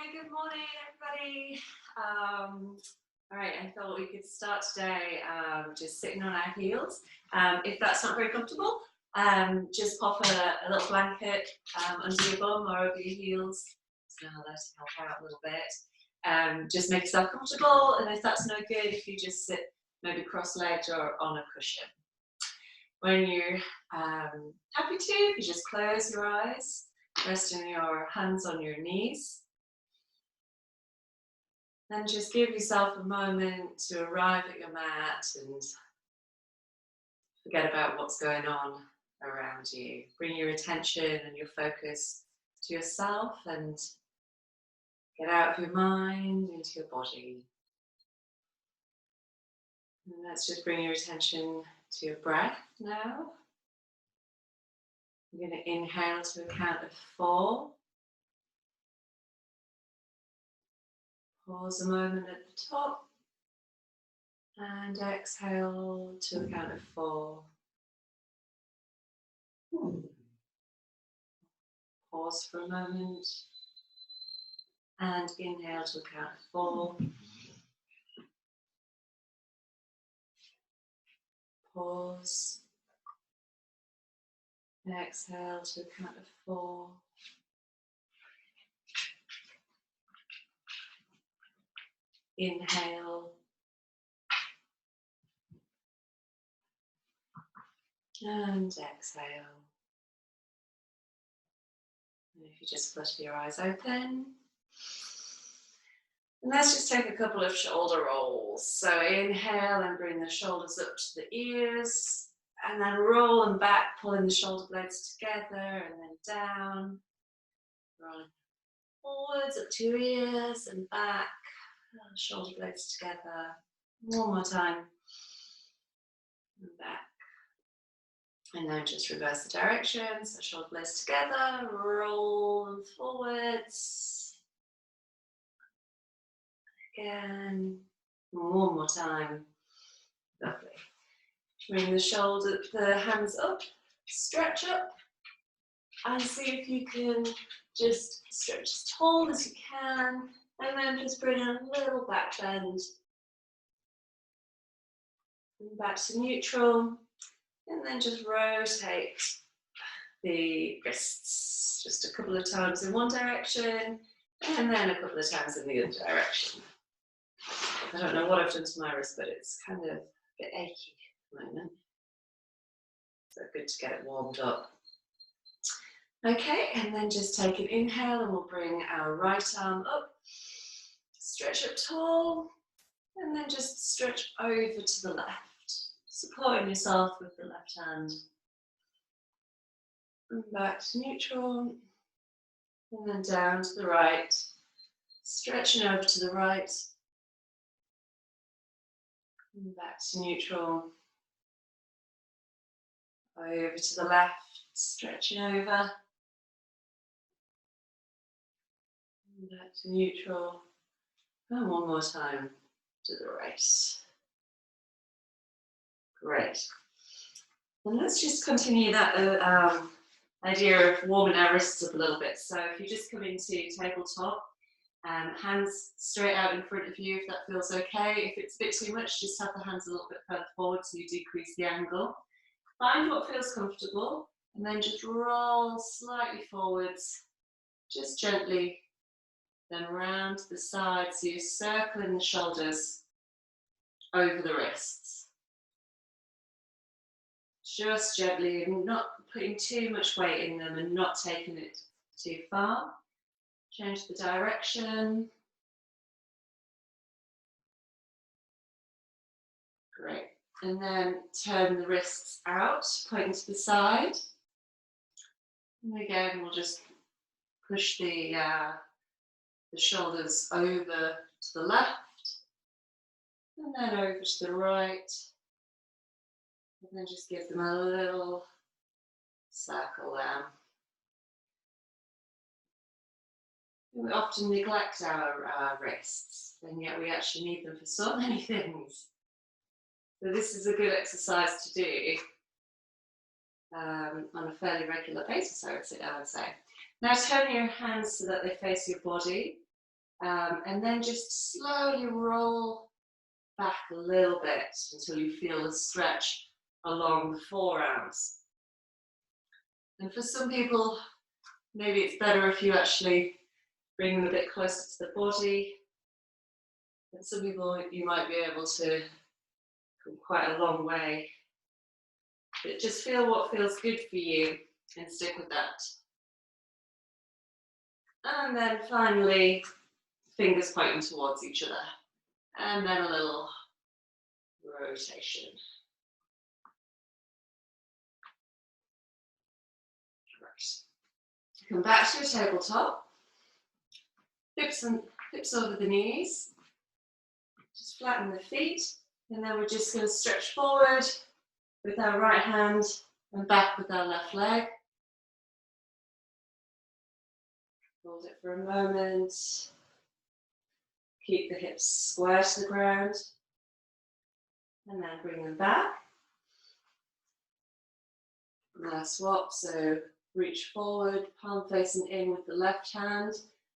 Okay, good morning, everybody. All right, I thought we could start today just sitting on our heels. If that's not very comfortable, just pop a little blanket under your bum or over your heels. So that'll help out a little bit. Just make yourself comfortable, and if that's no good, if you just sit maybe cross-legged or on a cushion. When you're happy to, you just close your eyes, resting your hands on your knees. And just give yourself a moment to arrive at your mat and forget about what's going on around you. Bring your attention and your focus to yourself and get out of your mind into your body. And let's just bring your attention to your breath now. I'm going to inhale to a count of 4. Pause a moment at the top and exhale to a count of 4. Pause for a moment and inhale to a count of 4. Pause. Exhale to a count of 4. Inhale. And exhale. And if you just flutter your eyes open. And let's just take a couple of shoulder rolls. So inhale and bring the shoulders up to the ears. And then roll them back, pulling the shoulder blades together and then down. Rolling forwards up to your ears and back. Shoulder blades together. One more time. And back. And then just reverse the direction. So shoulder blades together. Roll them forwards. Again. One more time. Lovely. Bring the hands up. Stretch up. And see if you can just stretch as tall as you can. And then just bring a little back bend. And back to neutral. And then just rotate the wrists. Just a couple of times in one direction. And then a couple of times in the other direction. I don't know what I've done to my wrist, but it's kind of a bit achy at the moment. So good to get it warmed up. Okay, and then just take an inhale and we'll bring our right arm up. Stretch up tall, and then just stretch over to the left, supporting yourself with the left hand. And back to neutral, and then down to the right, stretching over to the right, and back to neutral, over to the left, stretching over, and back to neutral. And one more time to the right. Great. And let's just continue that idea of warming our wrists up a little bit. So if you just come into tabletop, hands straight out in front of you if that feels okay. If it's a bit too much, just have the hands a little bit further forward so you decrease the angle. Find what feels comfortable and then just roll slightly forwards, just gently. Then round to the side, so you're circling the shoulders over the wrists. Just gently, and not putting too much weight in them and not taking it too far. Change the direction. Great. And then turn the wrists out, pointing to the side. And again, we'll just push the shoulders over to the left, and then over to the right, and then just give them a little circle there. We often neglect our wrists, and yet we actually need them for so many things. So this is a good exercise to do on a fairly regular basis, I would say. Now turn your hands so that they face your body. And then just slowly roll back a little bit until you feel the stretch along the forearms. And for some people, maybe it's better if you actually bring them a bit closer to the body. And some people, you might be able to come quite a long way. But just feel what feels good for you and stick with that. And then finally, fingers pointing towards each other. And then a little rotation. Right. Come back to your tabletop. Hips over the knees. Just flatten the feet. And then we're just going to stretch forward with our right hand and back with our left leg. Hold it for a moment. Keep the hips square to the ground. And then bring them back. Now swap, so reach forward, palm facing in with the left hand,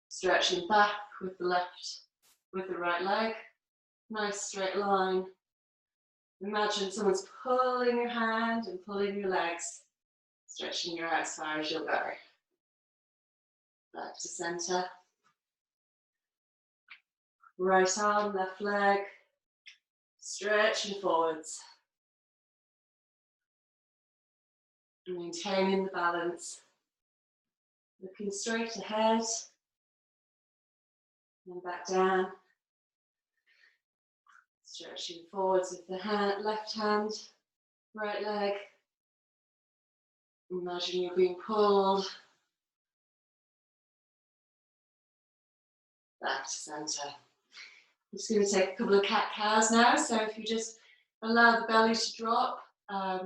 stretching back with the right leg. Nice straight line. Imagine someone's pulling your hand and pulling your legs, stretching your out as far as you'll go. Back to center. Right arm, left leg, stretching forwards. Maintaining the balance. Looking straight ahead. And back down. Stretching forwards with the left hand, right leg. Imagine you're being pulled. Back to center. I'm just going to take a couple of cat-cows now. So if you just allow the belly to drop,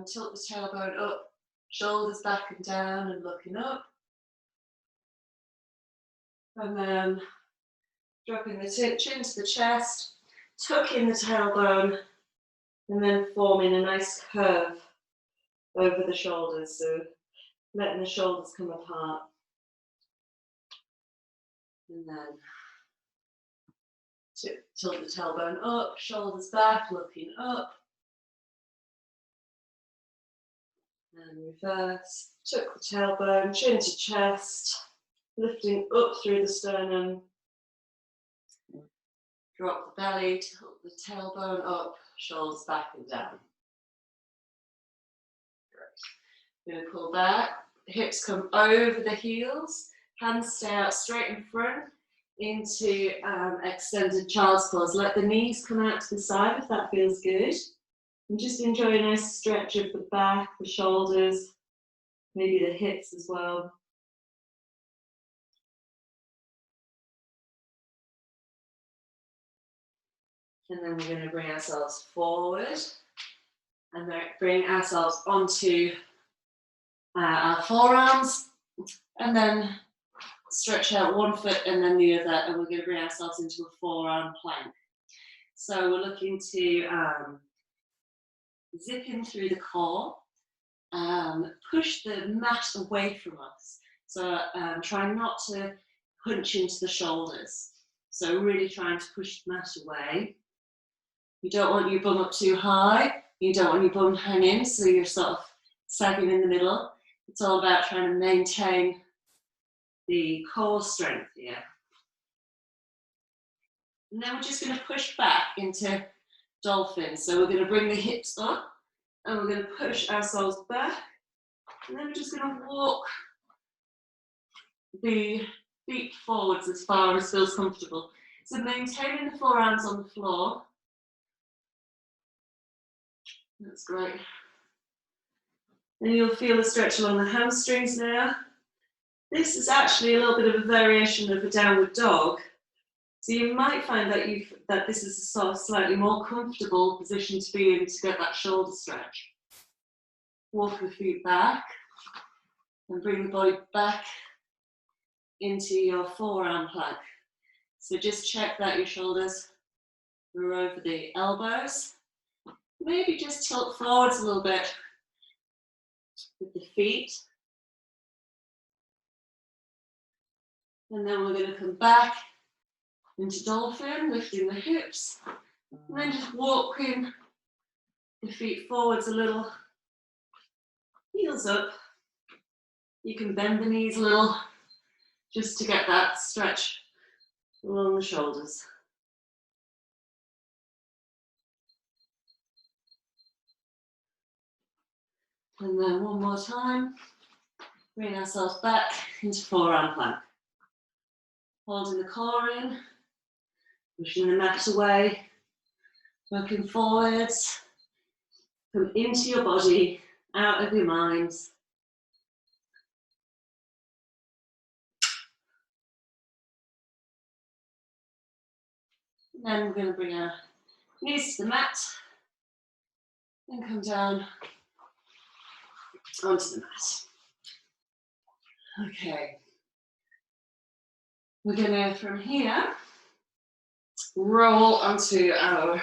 tilt the tailbone up, shoulders back and down and looking up. And then dropping the chin to the chest, tucking the tailbone, and then forming a nice curve over the shoulders. So letting the shoulders come apart. And then tilt the tailbone up, shoulders back, looking up. And reverse. Tuck the tailbone, chin to chest, lifting up through the sternum. Drop the belly, tilt the tailbone up, shoulders back and down. Great. We're going to pull back, hips come over the heels, hands stay out straight in front into extended child's pose. Let the knees come out to the side if that feels good. And just enjoy a nice stretch of the back, the shoulders, maybe the hips as well. And then we're going to bring ourselves forward and bring ourselves onto our forearms, and then stretch out one foot and then the other, and we're going to bring ourselves into a forearm plank. So we're looking to zip in through the core, push the mat away from us. So try not to hunch into the shoulders. So really trying to push the mat away. You don't want your bum up too high. You don't want your bum hanging, so you're sort of sagging in the middle. It's all about trying to maintain the core strength here. And then we're just going to push back into dolphin. So we're going to bring the hips up and we're going to push ourselves back. And then we're just going to walk the feet forwards as far as feels comfortable. So maintaining the forearms on the floor. That's great. And you'll feel a stretch along the hamstrings now. This is actually a little bit of a variation of a downward dog. So you might find that this is a sort of slightly more comfortable position to be in to get that shoulder stretch. Walk the feet back and bring the body back into your forearm plank. So just check that your shoulders are over the elbows. Maybe just tilt forwards a little bit with the feet. And then we're going to come back into dolphin, lifting the hips, and then just walking the feet forwards a little, heels up. You can bend the knees a little, just to get that stretch along the shoulders. And then one more time, bring ourselves back into forearm plank. Holding the core in, pushing the mat away, working forwards. Come into your body, out of your mind. And then we're going to bring our knees to the mat and come down onto the mat. Okay. We're going to, from here, roll onto our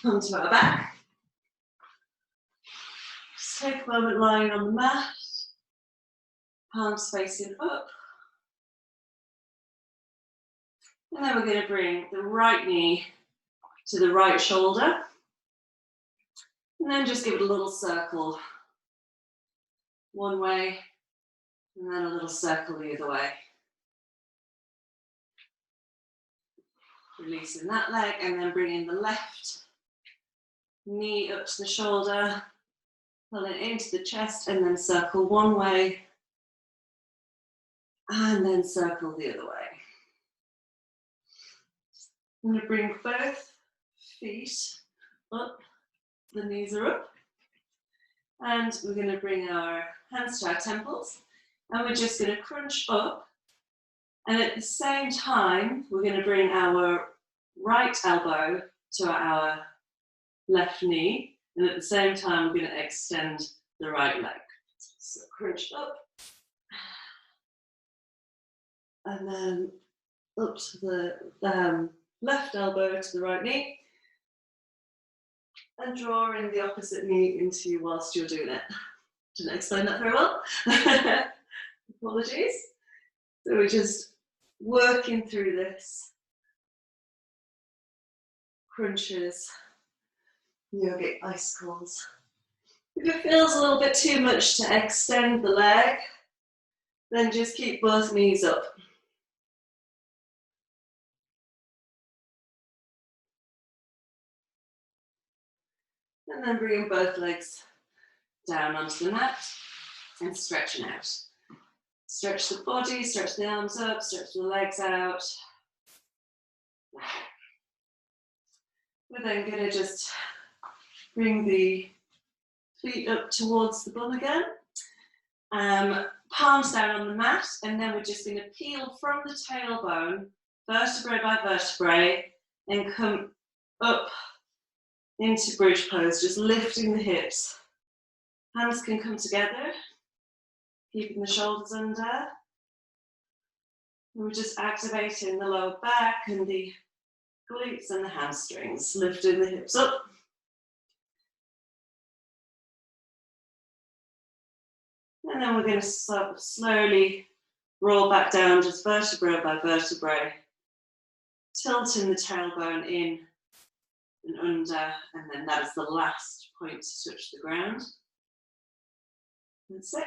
back. Just take a moment lying on the mat, palms facing up. And then we're going to bring the right knee to the right shoulder. And then just give it a little circle one way, and then a little circle the other way. Releasing that leg, and then bringing the left knee up to the shoulder, pulling into the chest, and then circle one way, and then circle the other way. I'm going to bring both feet up, the knees are up, and we're going to bring our hands to our temples, and we're just going to crunch up, and at the same time, we're going to bring our right elbow to our left knee, and at the same time, we're going to extend the right leg. So crunch up, and then up to the left elbow to the right knee, and draw in the opposite knee into you whilst you're doing it. Didn't explain that very well. Apologies. So we're just working through this. Crunches, yogic icicles. If it feels a little bit too much to extend the leg, then just keep both knees up. And then bringing both legs down onto the mat and stretching out. Stretch the body, stretch the arms up, stretch the legs out. We're then going to just bring the feet up towards the bum again. Palms down on the mat, and then we're just going to peel from the tailbone, vertebrae by vertebrae, and come up into bridge pose, just lifting the hips. Hands can come together, keeping the shoulders under. And we're just activating the lower back and the glutes and the hamstrings, lifting the hips up. And then we're going to slowly roll back down, just vertebrae by vertebrae, tilting the tailbone in and under, and then that is the last point to touch the ground. That's it.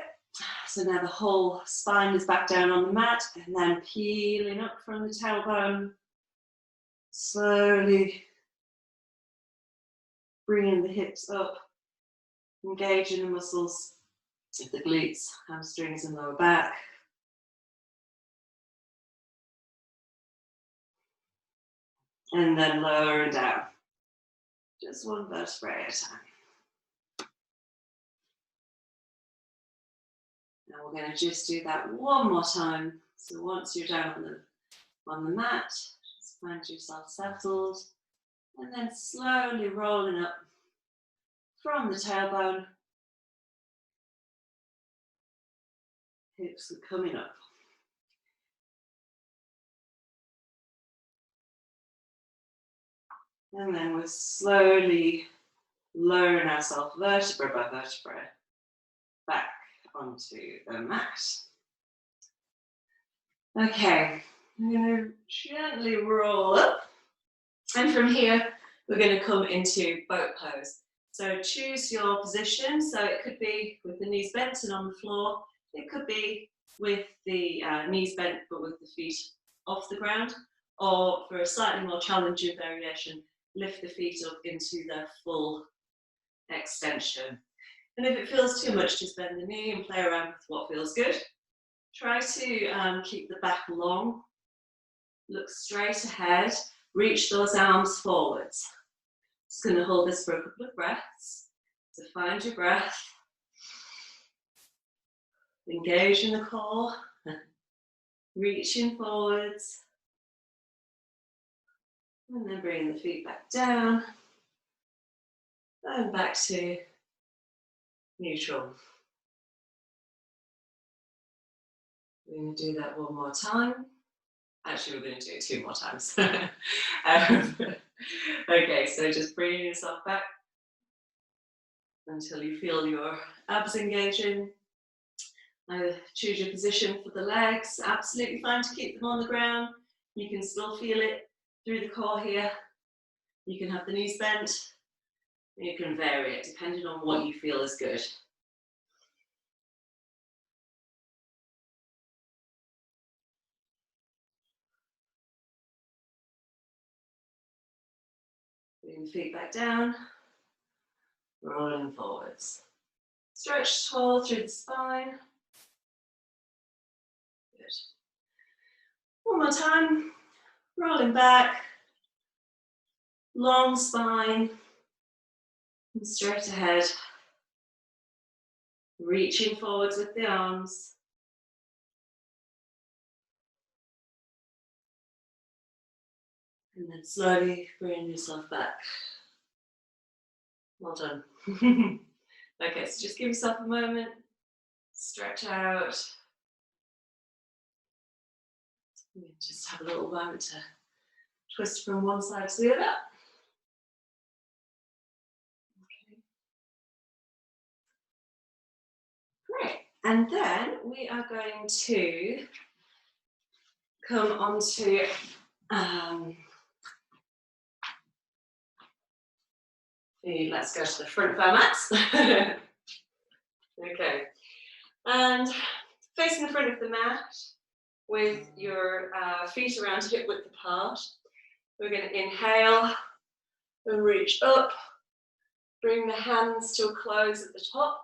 So now the whole spine is back down on the mat, and then peeling up from the tailbone, slowly bringing the hips up, engaging the muscles of the glutes, hamstrings and lower back. And then lowering down. Just one vertebrae at a time. Now we're going to just do that one more time. So once you're down on the mat, just find yourself settled, and then slowly rolling up from the tailbone. Hips are coming up. And then we're slowly lowering ourselves vertebra by vertebra back onto the mat. Okay, I'm going to gently roll up. And from here, we're going to come into boat pose. So choose your position. So it could be with the knees bent and on the floor. It could be with the knees bent but with the feet off the ground. Or for a slightly more challenging variation, lift the feet up into their full extension. And if it feels too much, just bend the knee and play around with what feels good. Try to keep the back long. Look straight ahead. Reach those arms forwards. Just going to hold this for a couple of breaths. So find your breath. Engage in the core. Reaching forwards. And then bring the feet back down. And back to neutral. We're going to do that one more time. Actually, we're going to do it 2 more times. Okay, so just bringing yourself back until you feel your abs engaging. Now choose your position for the legs. Absolutely fine to keep them on the ground. You can still feel it through the core here. You can have the knees bent. You can vary it depending on what you feel is good. Bring the feet back down. Rolling forwards. Stretch tall through the spine. Good. One more time. Rolling back. Long spine. And straight ahead. Reaching forwards with the arms. And then slowly bring yourself back. Well done. Okay, so just give yourself a moment. Stretch out. Just have a little moment to twist from one side to the other. Okay. Great. And then we are going to come onto let's go to the front of our mats. Okay. And facing the front of the mat with your feet around hip width apart. We're going to inhale and reach up. Bring the hands to a close at the top.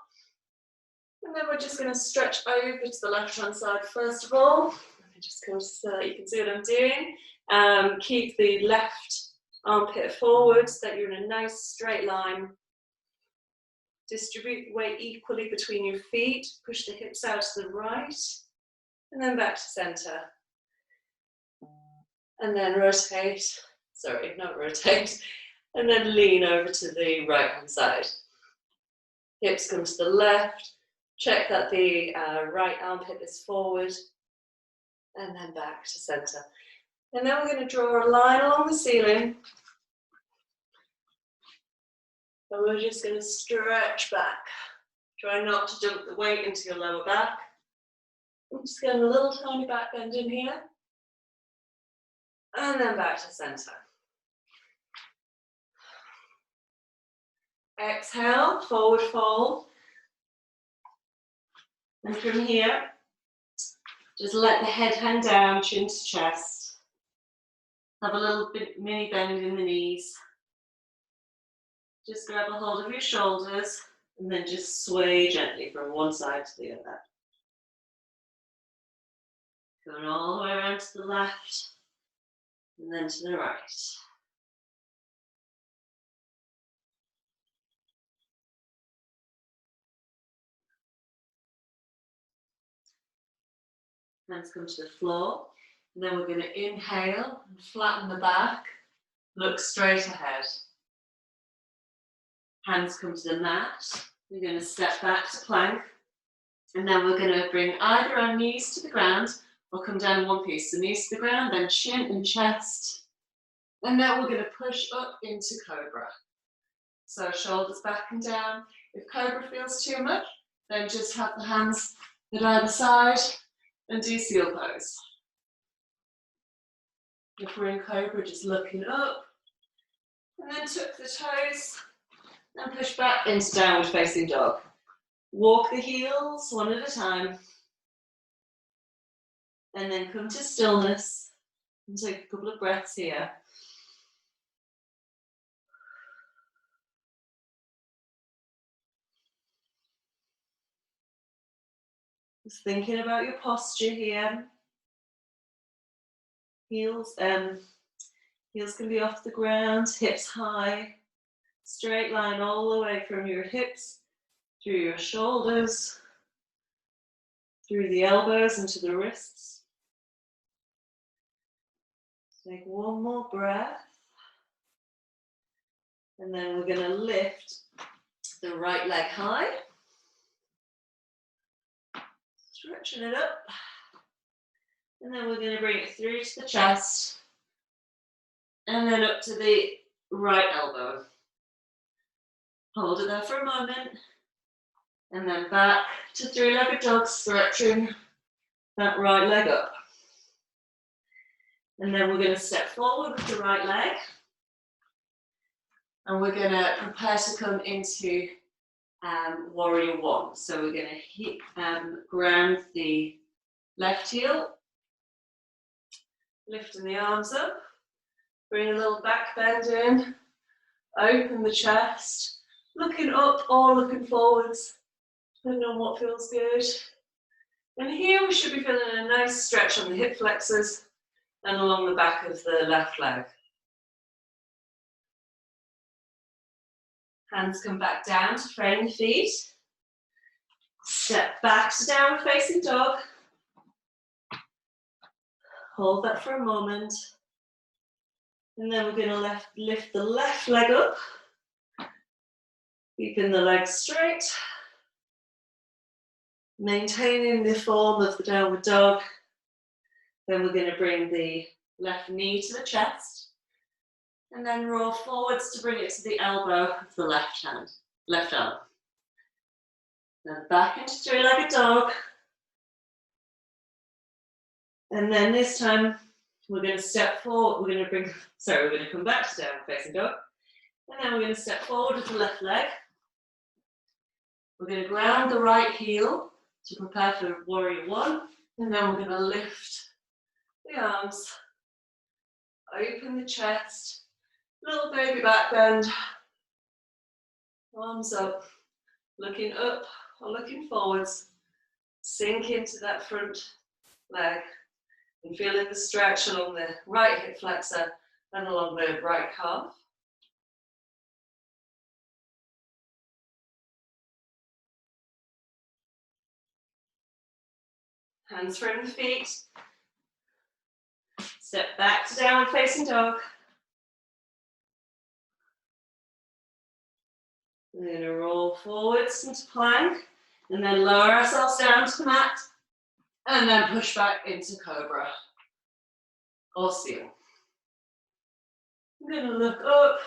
And then we're just going to stretch over to the left-hand side first of all. Let me just come so that you can see what I'm doing. Keep the left armpit forward so that you're in a nice straight line. Distribute the weight equally between your feet. Push the hips out to the right. And then back to center. And then rotate. Sorry, not rotate. And then lean over to the right-hand side. Hips come to the left. Check that the right armpit is forward. And then back to center. And then we're going to draw a line along the ceiling. And we're just going to stretch back. Try not to dump the weight into your lower back. I'm just getting a little tiny back bend in here. And then back to center. Exhale, forward fold. And from here, just let the head hang down, chin to chest. Have a little bit mini bend in the knees. Just grab a hold of your shoulders and then just sway gently from one side to the other. Going all the way around to the left and then to the right. Hands come to the floor. And then we're going to inhale and flatten the back. Look straight ahead. Hands come to the mat. We're going to step back to plank. And then we're going to bring either our knees to the ground or come down in one piece. So knees to the ground, then chin and chest. And then we're going to push up into cobra. So shoulders back and down. If cobra feels too much, then just have the hands at either side and do seal pose. If we're in cobra, just looking up. And then tuck the toes and push back into downward facing dog. Walk the heels one at a time. And then come to stillness and take a couple of breaths here. Just thinking about your posture here. Heels can be off the ground, hips high. Straight line all the way from your hips, through your shoulders, through the elbows into the wrists. Take one more breath. And then we're going to lift the right leg high. Stretching it up. And then we're going to bring it through to the chest. And then up to the right elbow. Hold it there for a moment. And then back to three-legged dog, stretching that right leg up. And then we're going to step forward with the right leg. And we're going to prepare to come into warrior one. So we're going to ground the left heel, lifting the arms up, bring a little back bend in, open the chest, looking up or looking forwards, depending on what feels good. And here we should be feeling a nice stretch on the hip flexors and along the back of the left leg. Hands come back down to frame the feet. Step back to downward facing dog. Hold that for a moment. And then we're going to lift the left leg up. Keeping the legs straight. Maintaining the form of the downward dog. Then we're going to bring the left knee to the chest. And then roll forwards to bring it to the elbow of the left arm. Then back into three-legged dog. And then this time we're going to step forward. We're going to come back to downward facing dog. And then we're going to step forward with the left leg. We're going to ground the right heel to prepare for warrior one. And then we're going to lift the arms, open the chest. Little baby back bend, arms up, looking up or looking forwards, sink into that front leg and feeling the stretch along the right hip flexor and along the right calf. Hands frame the feet, step back to downward facing dog. We're going to roll forwards into plank and then lower ourselves down to the mat and then push back into cobra or seal. I'm going to look up,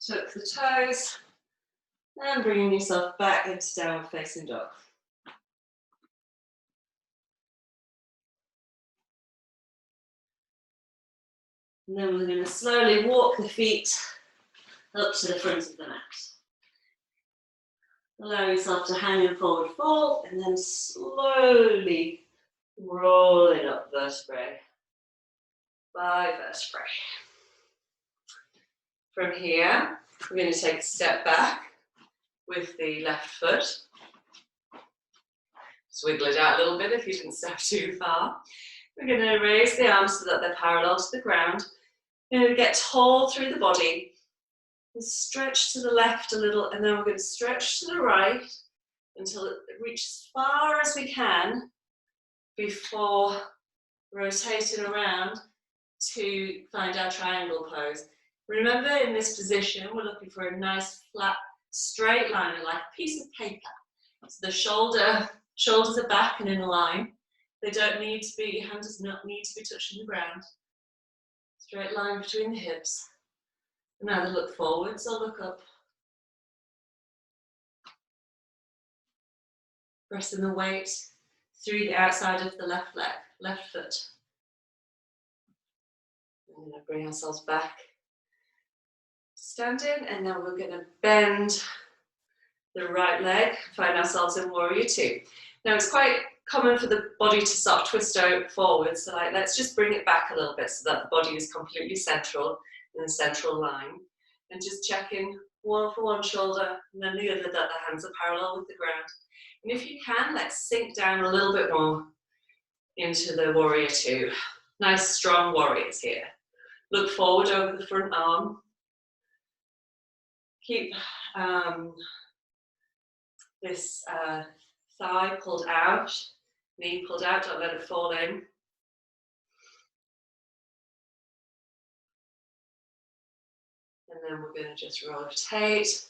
tuck the toes and bringing yourself back into downward facing dog. And then we're going to slowly walk the feet up to the front of the mat. Allow yourself to hang in forward fold and then slowly rolling up vertebrae by vertebrae. From here, we're going to take a step back with the left foot. Just wiggle it out a little bit if you didn't step too far. We're going to raise the arms so that they're parallel to the ground. We're going to get tall through the body and stretch to the left a little, and then we're going to stretch to the right until it reaches as far as we can before rotating around to find our triangle pose. Remember, in this position, we're looking for a nice flat straight line, like a piece of paper. So the shoulders are back and in a line. They don't need to be, your hand does not need to be touching the ground. Straight line between the hips. And either look forwards or look up. Pressing the weight through the outside of the left leg, left foot. We're going to bring ourselves back, standing, and then we're going to bend the right leg, find ourselves in warrior two. Now it's quite common for the body to sort of twist out forward, so like let's just bring it back a little bit so that the body is completely central in the central line, and just checking one for one shoulder and then the other, that the hands are parallel with the ground. And if you can, let's sink down a little bit more into the warrior two. Nice strong warriors here. Look forward over the front arm. Keep this thigh pulled out, knee pulled out, don't let it fall in. And then we're going to just rotate.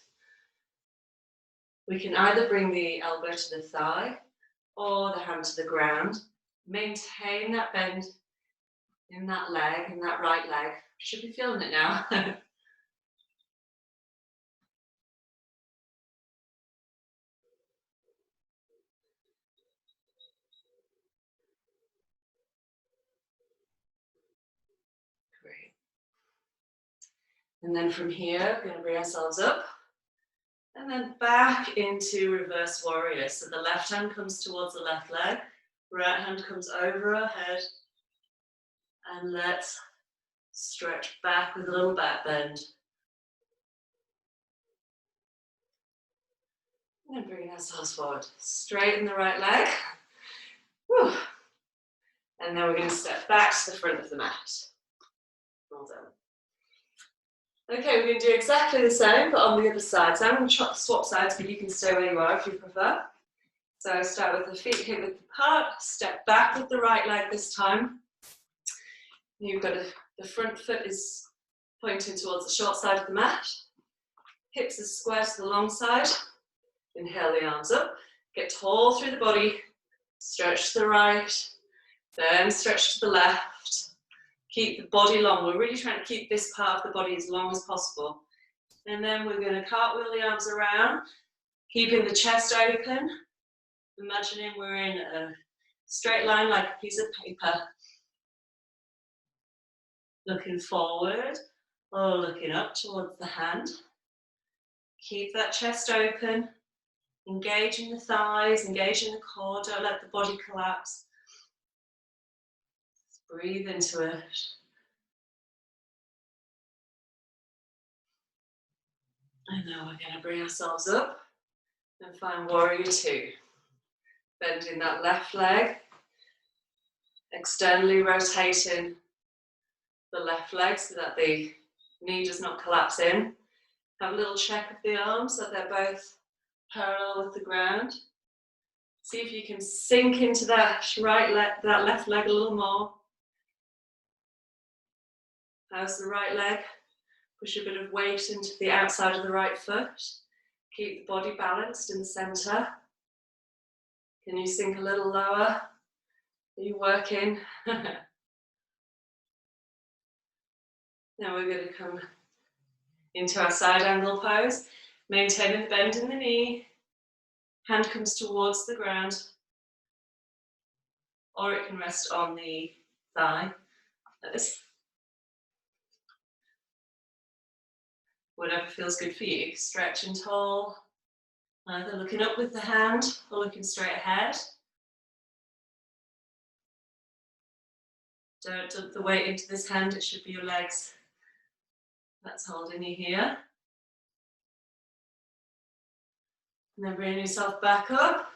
We can either bring the elbow to the thigh or the hand to the ground. Maintain that bend in that leg, in that right leg. Should be feeling it now. Great. And then from here, we're going to bring ourselves up and then back into reverse warrior. So the left hand comes towards the left leg, right hand comes over our head, and let's stretch back with a little back bend. And then bring ourselves forward. Straighten the right leg. Whew. And then we're going to step back to the front of the mat. Well done. Okay, we're going to do exactly the same, but on the other side. So I'm going to swap sides, but you can stay where you are if you prefer. So start with the feet hip width apart, step back with the right leg this time. You've got the front foot is pointing towards the short side of the mat. Hips are square to the long side. Inhale the arms up, get tall through the body, stretch to the right, then stretch to the left. Keep the body long. We're really trying to keep this part of the body as long as possible. And then we're going to cartwheel the arms around, keeping the chest open. Imagining we're in a straight line like a piece of paper. Looking forward or looking up towards the hand. Keep that chest open. Engage in the thighs, engage in the core. Don't let the body collapse. Just breathe into it. And now we're going to bring ourselves up and find warrior two. Bending that left leg, externally rotating the left leg so that the knee does not collapse in. Have a little check of the arms so they're both parallel with the ground. See if you can sink into that right leg, that left leg a little more. How's the right leg? Push a bit of weight into the outside of the right foot. Keep the body balanced in the center. Can you sink a little lower? Are you working? Now we're going to come into our side angle pose, maintaining the bend in the knee. Hand comes towards the ground, or it can rest on the thigh, like this. Whatever feels good for you. Stretch and tall, either looking up with the hand or looking straight ahead. Don't dump the weight into this hand, it should be your legs that's holding you here. And then bring yourself back up.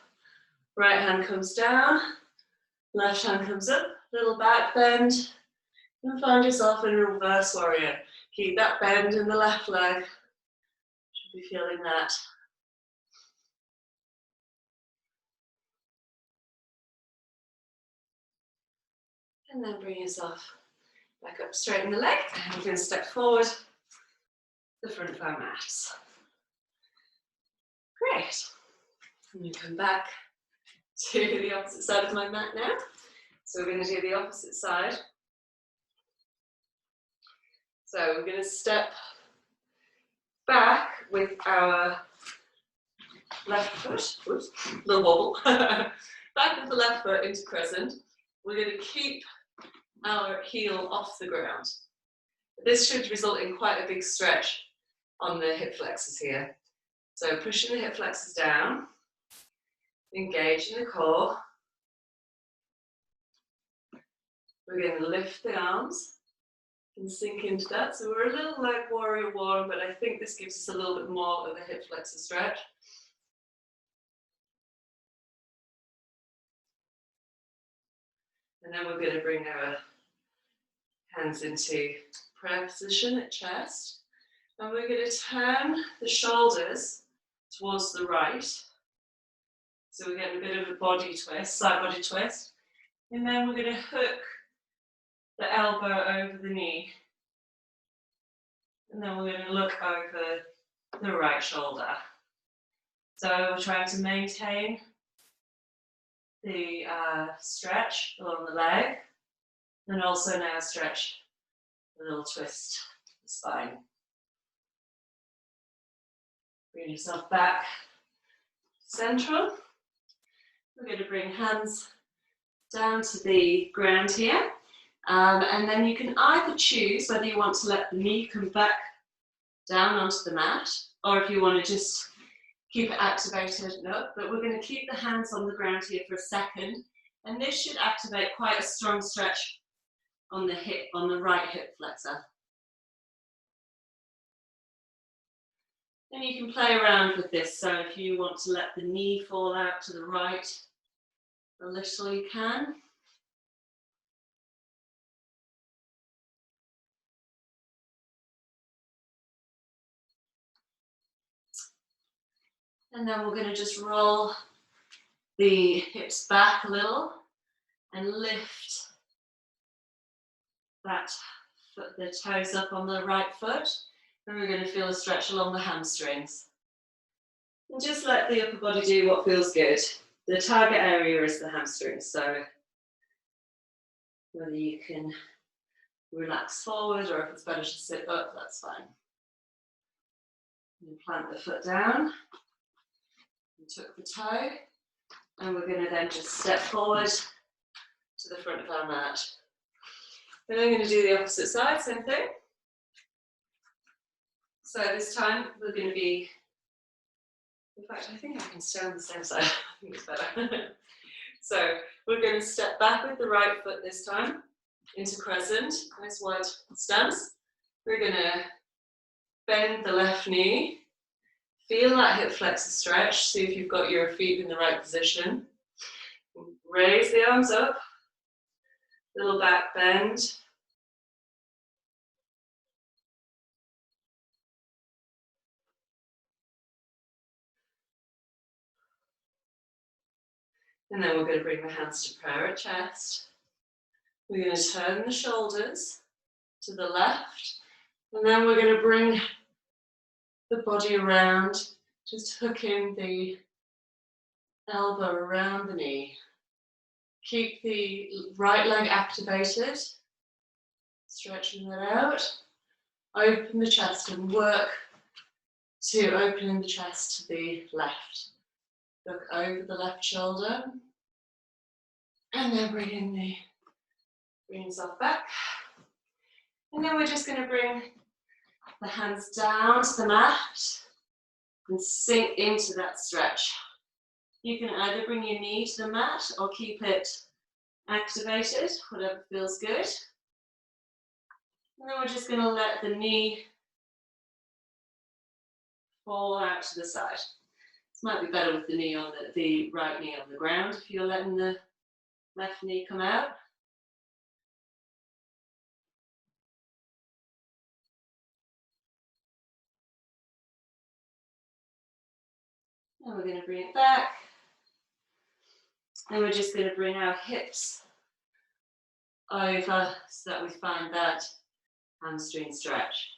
Right hand comes down, left hand comes up, little back bend, and find yourself in a reverse warrior. Keep that bend in the left leg. Should be feeling that. And then bring yourself back up, straighten the leg, and you're going to step forward, the front of our mats. Great. And you come back to the opposite side of my mat now. So we're going to do the opposite side. So we're going to step back with our left foot, oops, little wobble, Back with the left foot into crescent. We're going to keep our heel off the ground. This should result in quite a big stretch on the hip flexors here. So pushing the hip flexors down, engaging the core. We're going to lift the arms and sink into that. So we're a little like warrior one, but I think this gives us a little bit more of a hip flexor stretch. And then we're going to bring our hands into prayer position at chest. And we're going to turn the shoulders towards the right. So we're getting a bit of a body twist, side body twist. And then we're going to hook the elbow over the knee. And then we're going to look over the right shoulder. So we're trying to maintain the stretch along the leg. And also now stretch a little twist the spine. Bring yourself back central. We're going to bring hands down to the ground here. And then you can either choose whether you want to let the knee come back down onto the mat, or if you want to just keep it activated and up. But we're going to keep the hands on the ground here for a second. And this should activate quite a strong stretch on the hip, on the right hip flexor. And you can play around with this, so if you want to let the knee fall out to the right a little, you can. And then we're going to just roll the hips back a little and lift that foot, the toes up on the right foot. And we're going to feel a stretch along the hamstrings. And just let the upper body do what feels good. The target area is the hamstrings, so whether you can relax forward or if it's better to sit up, that's fine. And plant the foot down, and tuck the toe, and we're going to then just step forward to the front of our mat. Then I'm going to do the opposite side, same thing. So this time we're going to be, in fact, I think I can stay on the same side. I think it's better. So we're going to step back with the right foot this time into crescent, nice wide stance. We're going to bend the left knee. Feel that hip flexor stretch. See if you've got your feet in the right position. Raise the arms up. Little back bend. And then we're going to bring the hands to prayer at chest. We're going to turn the shoulders to the left. And then we're going to bring the body around, just hooking the elbow around the knee. Keep the right leg activated. Stretching that out. Open the chest and work to opening the chest to the left. Look over the left shoulder. And then bring yourself back. And then we're just going to bring the hands down to the mat and sink into that stretch. You can either bring your knee to the mat or keep it activated, whatever feels good. And then we're just going to let the knee fall out to the side. This might be better with the knee on the right knee on the ground if you're letting the left knee come out. And we're going to bring it back. And we're just going to bring our hips over so that we find that hamstring stretch.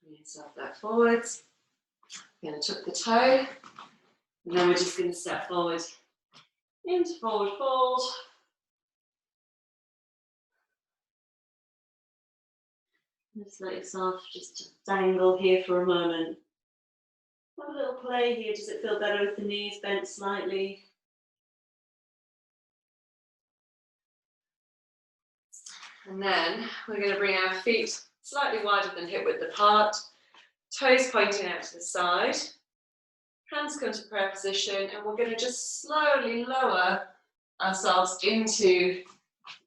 Bring yourself back forwards. We're going to tuck the toe. And then we're just going to step forward into forward fold. Just let yourself just dangle here for a moment. Have a little play here. Does it feel better with the knees bent slightly? And then we're going to bring our feet slightly wider than hip width apart, toes pointing out to the side, hands come to prayer position, and we're going to just slowly lower ourselves into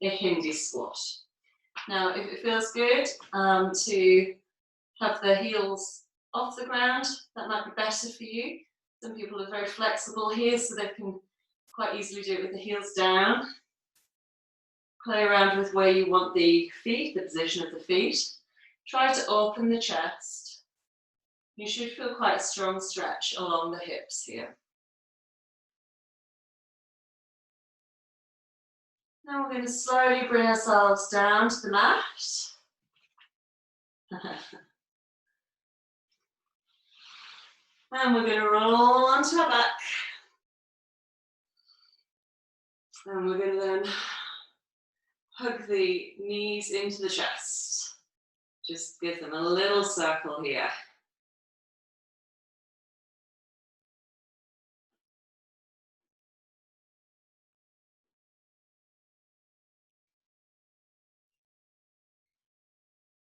a Hindi squat. Now, if it feels good to have the heels off the ground, that might be better for you. Some people are very flexible here, so they can quite easily do it with the heels down. Play around with where you want the feet, the position of the feet. Try to open the chest. You should feel quite a strong stretch along the hips here. Now we're going to slowly bring ourselves down to the mat. And we're going to roll onto our back. And we're going to then hug the knees into the chest. Just give them a little circle here.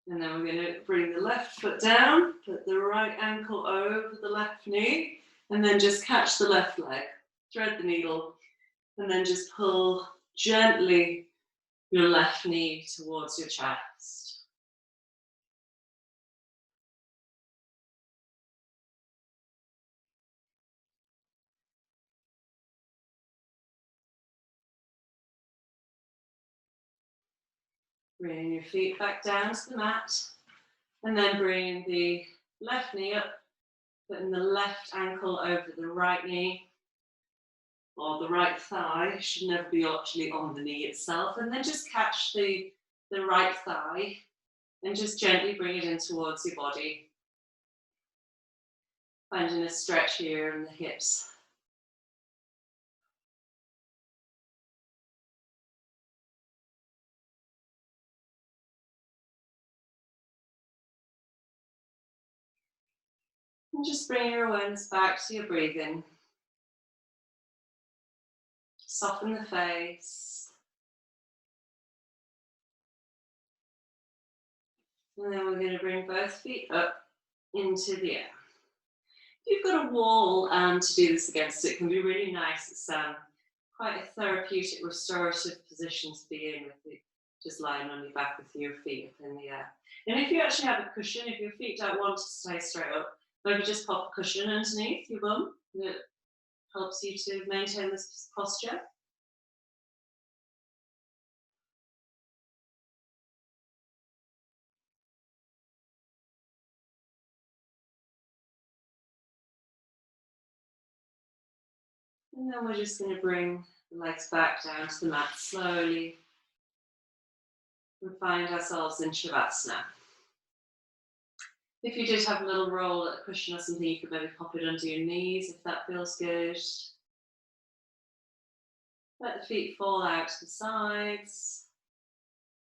And then we're going to bring the left foot down, put the right ankle over the left knee, and then just catch the left leg. Thread the needle, and then just pull gently your left knee towards your chest. Bring your feet back down to the mat, and then bring the left knee up, putting the left ankle over the right knee, or the right thigh. Should never be actually on the knee itself, and then just catch the right thigh and just gently bring it in towards your body. Finding a stretch here in the hips. And just bring your awareness back to your breathing. Soften the face. And then we're going to bring both feet up into the air. If you've got a wall to do this against, it can be really nice. It's quite a therapeutic, restorative position to be in, with it, just lying on your back with your feet up in the air. And if you actually have a cushion, if your feet don't want to stay straight up, maybe just pop a cushion underneath your bum that helps you to maintain this posture. And then we're just going to bring the legs back down to the mat slowly and find ourselves in Shavasana. If you did have a little roll at a cushion or something, you could maybe pop it under your knees if that feels good. Let the feet fall out to the sides.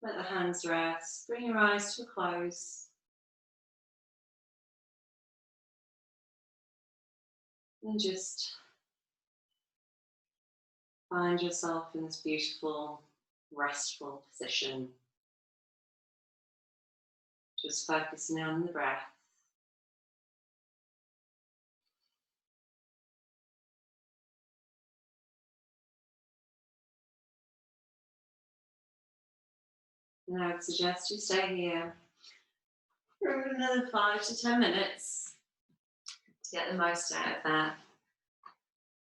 Let the hands rest. Bring your eyes to a close. And just find yourself in this beautiful, restful position. Just focusing on the breath. And I would suggest you stay here for another 5 to 10 minutes to get the most out of that.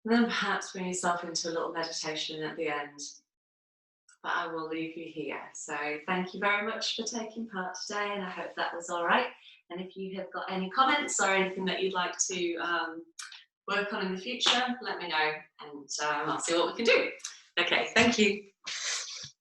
And then perhaps bring yourself into a little meditation at the end. But I will leave you here. So thank you very much for taking part today, and I hope that was all right. And if you have got any comments or anything that you'd like to work on in the future, let me know, and I'll see what we can do. Okay, thank you.